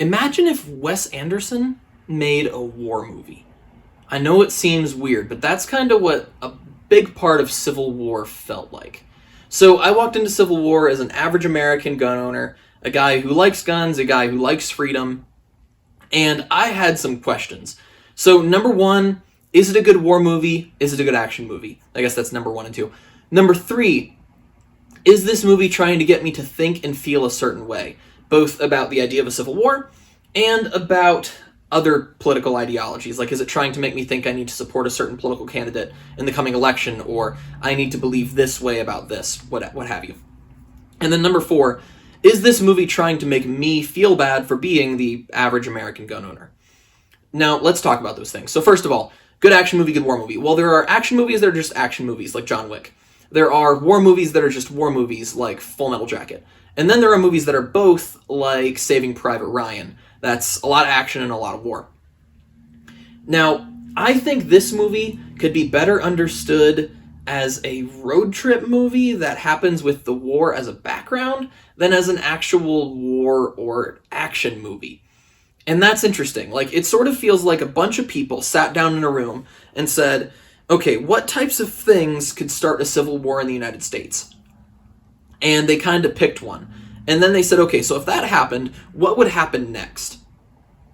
Imagine if Wes Anderson made a war movie. I know it seems weird, but that's kind of what a big part of Civil War felt like. So I walked into Civil War as an average American gun owner, a guy who likes guns, a guy who likes freedom, and I had some questions. So number one, is it a good war movie? Is it a good action movie? I guess that's number one and two. Number three, is this movie trying to get me to think and feel a certain way, both about the idea of a civil war and about other political ideologies? Like, is it trying to make me think I need to support a certain political candidate in the coming election, or I need to believe this way about this, what have you? And then number four, is this movie trying to make me feel bad for being the average American gun owner? Now, let's talk about those things. So first of all, good action movie, good war movie. Well, there are action movies that are just action movies, like John Wick. There are war movies that are just war movies, like Full Metal Jacket. And then there are movies that are both, like Saving Private Ryan. That's a lot of action and a lot of war. Now, I think this movie could be better understood as a road trip movie that happens with the war as a background than as an actual war or action movie. And that's interesting. Like, it sort of feels like a bunch of people sat down in a room and said, okay, what types of things could start a civil war in the United States? And they kind of picked one. And then they said, okay, so if that happened, what would happen next?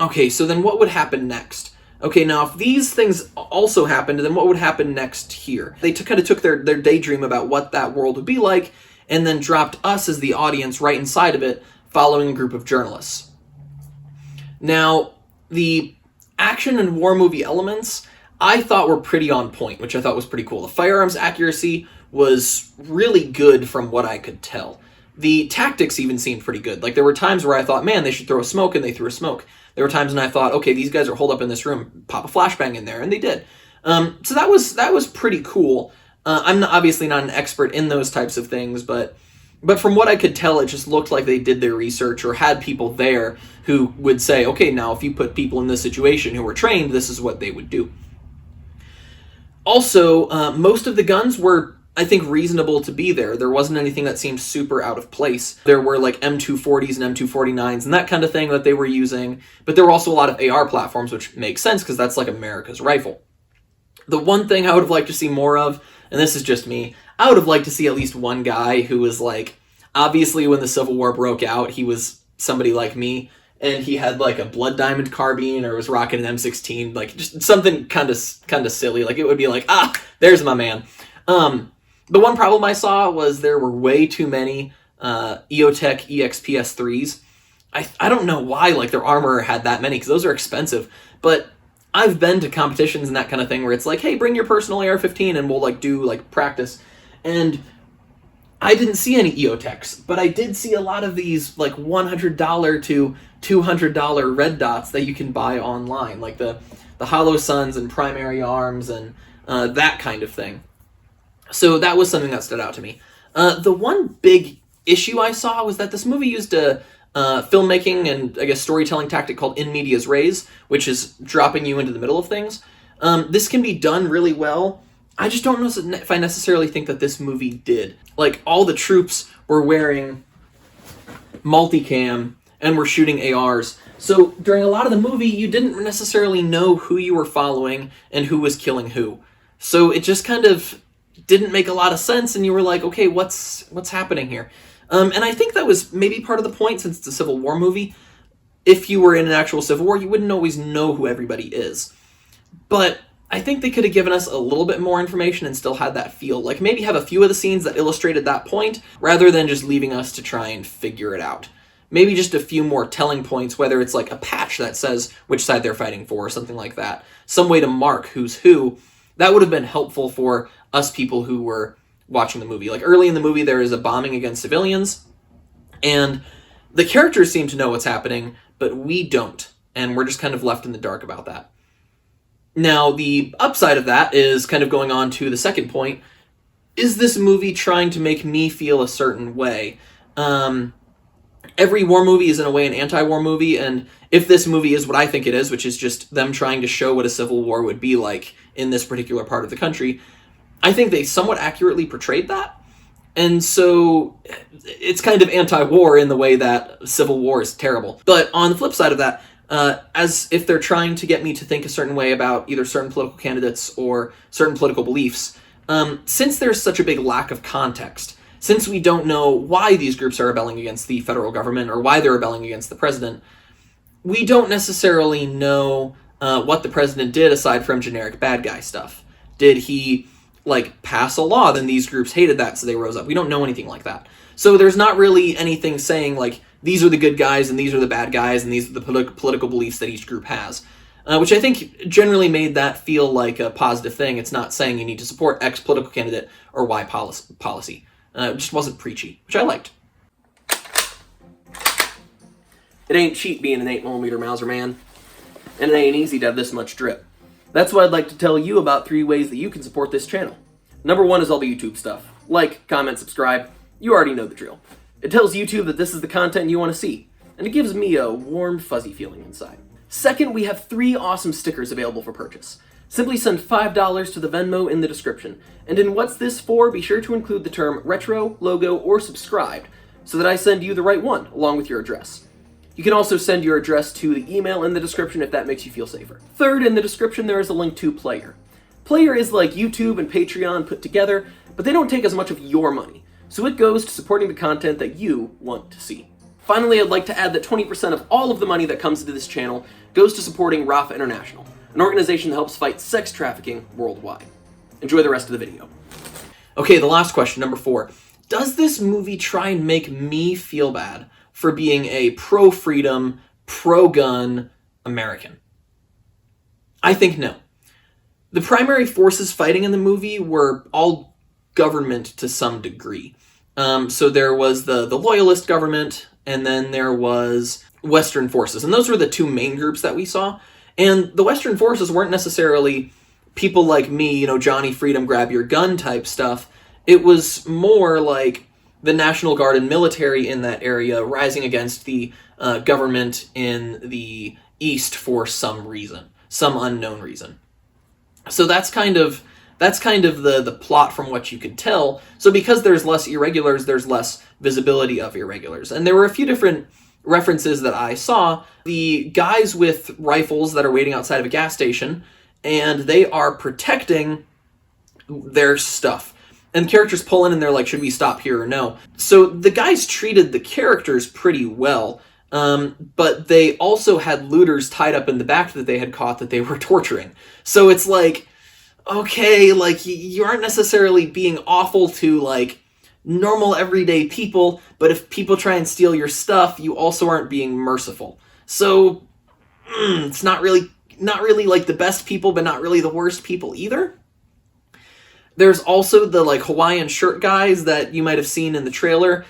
Okay, so then what would happen next? Okay, now if these things also happened, then what would happen next here? They kind of took their daydream about what that world would be like, and then dropped us as the audience right inside of it, following a group of journalists. Now, the action and war movie elements I thought were pretty on point, which I thought was pretty cool. The firearms accuracy was really good from what I could tell. The tactics even seemed pretty good. Like, there were times where I thought, man, they should throw a smoke, and they threw a smoke. There were times when I thought, okay, these guys are holed up in this room, pop a flashbang in there, and they did. So that was pretty cool. I'm obviously not an expert in those types of things, but from what I could tell, it just looked like they did their research or had people there who would say, okay, now if you put people in this situation who were trained, this is what they would do. Also, most of the guns were, I think, reasonable to be there. There wasn't anything that seemed super out of place. There were like M240s and M249s and that kind of thing that they were using, but there were also a lot of AR platforms, which makes sense because that's like America's rifle. The one thing I would have liked to see more of, and this is just me, I would have liked to see at least one guy who was like, obviously when the Civil War broke out, he was somebody like me, and he had like a blood diamond carbine or was rocking an M16, like just something kind of silly. Like, it would be like, there's my man. The one problem I saw was there were way too many EOTech EXPS3s. I don't know why, like, their armor had that many, because those are expensive. But I've been to competitions and that kind of thing where it's like, hey, bring your personal AR-15 and we'll like do like practice. And I didn't see any EOTechs, but I did see a lot of these like $100 to $200 red dots that you can buy online, like the Hollow Suns and Primary Arms and that kind of thing. So that was something that stood out to me. The one big issue I saw was that this movie used a filmmaking and, I guess, storytelling tactic called in medias res, which is dropping you into the middle of things. This can be done really well. I just don't know if I necessarily think that this movie did. Like, all the troops were wearing multicam and were shooting ARs. So during a lot of the movie, you didn't necessarily know who you were following and who was killing who. So it just kind of didn't make a lot of sense, and you were like, okay, what's happening here? And I think that was maybe part of the point, since it's a Civil War movie. If you were in an actual Civil War, you wouldn't always know who everybody is. But I think they could have given us a little bit more information and still had that feel. Like, maybe have a few of the scenes that illustrated that point, rather than just leaving us to try and figure it out. Maybe just a few more telling points, whether it's like a patch that says which side they're fighting for, or something like that. Some way to mark who's who. That would have been helpful for us people who were watching the movie. Like, early in the movie, there is a bombing against civilians, and the characters seem to know what's happening, but we don't, and we're just kind of left in the dark about that. Now, the upside of that is kind of going on to the second point. Is this movie trying to make me feel a certain way? Every war movie is, in a way, an anti-war movie, and if this movie is what I think it is, which is just them trying to show what a civil war would be like in this particular part of the country, I think they somewhat accurately portrayed that. And so it's kind of anti-war in the way that Civil War is terrible. But on the flip side of that, as if they're trying to get me to think a certain way about either certain political candidates or certain political beliefs, since there's such a big lack of context, since we don't know why these groups are rebelling against the federal government or why they're rebelling against the president, we don't necessarily know what the president did aside from generic bad guy stuff. Did he pass a law? Then these groups hated that, so they rose up. We don't know anything like that. So there's not really anything saying these are the good guys and these are the bad guys and these are the political beliefs that each group has, which I think generally made that feel like a positive thing. It's not saying you need to support X political candidate or Y policy. It just wasn't preachy, which I liked. It ain't cheap being an 8mm Mauser Man, and it ain't easy to have this much drip. That's why I'd like to tell you about 3 ways that you can support this channel. Number 1 is all the YouTube stuff. Like, comment, subscribe. You already know the drill. It tells YouTube that this is the content you want to see, and it gives me a warm, fuzzy feeling inside. Second, we have 3 awesome stickers available for purchase. Simply send $5 to the Venmo in the description, and in What's This For, be sure to include the term retro, logo, or subscribed, so that I send you the right one, along with your address. You can also send your address to the email in the description if that makes you feel safer. Third, in the description there is a link to Player. Player is like YouTube and Patreon put together, but they don't take as much of your money, so it goes to supporting the content that you want to see. Finally, I'd like to add that 20% of all of the money that comes into this channel goes to supporting Rafa International, an organization that helps fight sex trafficking worldwide. Enjoy the rest of the video. Okay, the last question, number 4. Does this movie try and make me feel bad for being a pro-freedom, pro-gun American? I think no. The primary forces fighting in the movie were all government to some degree. So there was the loyalist government, and then there was Western forces. And those were the 2 main groups that we saw. And the Western forces weren't necessarily people like me, Johnny Freedom, grab your gun type stuff. It was more like the National Guard and military in that area rising against the government in the East for some reason, some unknown reason. So that's kind of the plot from what you could tell. So because there's less irregulars, there's less visibility of irregulars. And there were a few different references that I saw. The guys with rifles that are waiting outside of a gas station, and they are protecting their stuff. And characters pull in and they're like, should we stop here or no? So the guys treated the characters pretty well, but they also had looters tied up in the back that they had caught that they were torturing. So it's like, okay, you aren't necessarily being awful to normal everyday people, but if people try and steal your stuff, you also aren't being merciful. So it's not really the best people, but not really the worst people either. There's also the Hawaiian shirt guys that you might have seen in the trailer.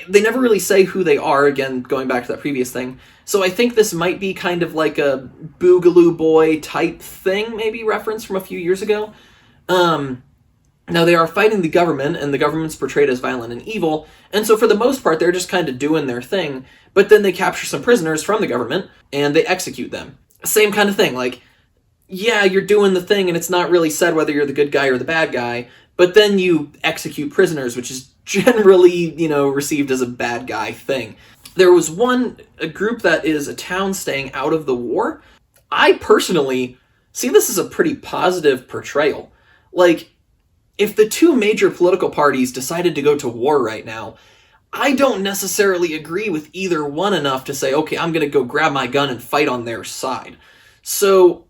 They never really say who they are, again, going back to that previous thing. So I think this might be kind of like a Boogaloo Boy type thing, maybe reference from a few years ago. Now they are fighting the government, and the government's portrayed as violent and evil, and so for the most part they're just kind of doing their thing, but then they capture some prisoners from the government, and they execute them. Same kind of thing, yeah, you're doing the thing, and it's not really said whether you're the good guy or the bad guy, but then you execute prisoners, which is generally, received as a bad guy thing. There was a group that is a town staying out of the war. I personally see this as a pretty positive portrayal. If the 2 major political parties decided to go to war right now, I don't necessarily agree with either one enough to say, okay, I'm going to go grab my gun and fight on their side. So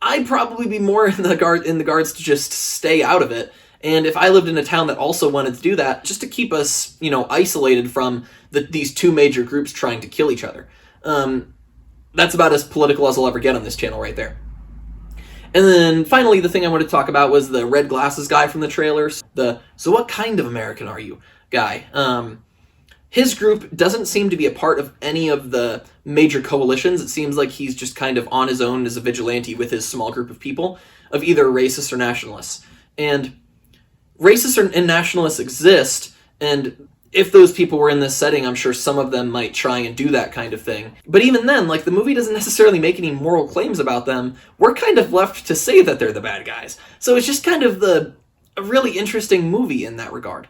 I'd probably be more in the guards to just stay out of it. And if I lived in a town that also wanted to do that, just to keep us, isolated from these 2 major groups trying to kill each other. That's about as political as I'll ever get on this channel right there. And then finally, the thing I wanted to talk about was the red glasses guy from the trailers. So what kind of American are you guy? His group doesn't seem to be a part of any of the major coalitions. It seems like he's just kind of on his own as a vigilante with his small group of people, of either racists or nationalists. And racists and nationalists exist, and if those people were in this setting, I'm sure some of them might try and do that kind of thing. But even then, the movie doesn't necessarily make any moral claims about them. We're kind of left to say that they're the bad guys. So it's just kind of a really interesting movie in that regard.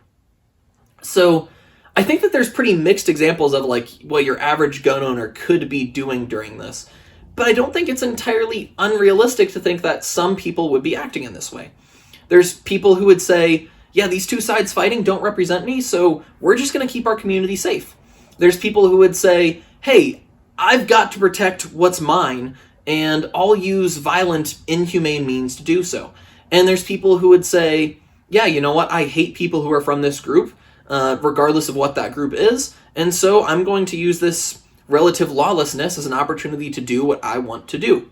So I think that there's pretty mixed examples of like what your average gun owner could be doing during this. But I don't think it's entirely unrealistic to think that some people would be acting in this way. There's people who would say, yeah, these two sides fighting don't represent me, so we're just going to keep our community safe. There's people who would say, hey, I've got to protect what's mine, and I'll use violent, inhumane means to do so. And there's people who would say, yeah, you know what, I hate people who are from this group, regardless of what that group is, and so I'm going to use this relative lawlessness as an opportunity to do what I want to do.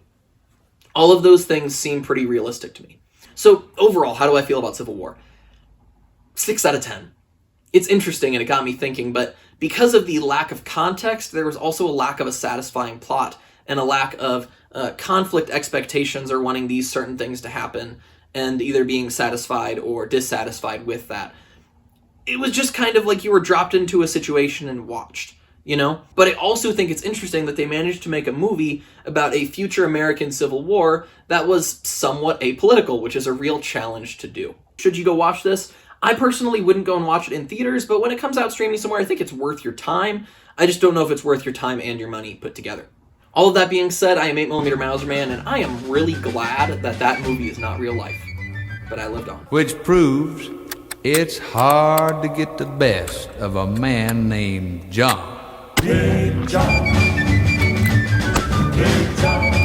All of those things seem pretty realistic to me. So overall, how do I feel about Civil War? 6 out of 10. It's interesting and it got me thinking, but because of the lack of context, there was also a lack of a satisfying plot and a lack of conflict expectations or wanting these certain things to happen and either being satisfied or dissatisfied with that. It was just kind of like you were dropped into a situation and watched, you know? But I also think it's interesting that they managed to make a movie about a future American Civil War that was somewhat apolitical, which is a real challenge to do. Should you go watch this? I personally wouldn't go and watch it in theaters, but when it comes out streaming somewhere, I think it's worth your time. I just don't know if it's worth your time and your money put together. All of that being said, I am 8mm Mauser Man, and I am really glad that that movie is not real life. But I lived on. Which proves it's hard to get the best of a man named John. Big John. Big John.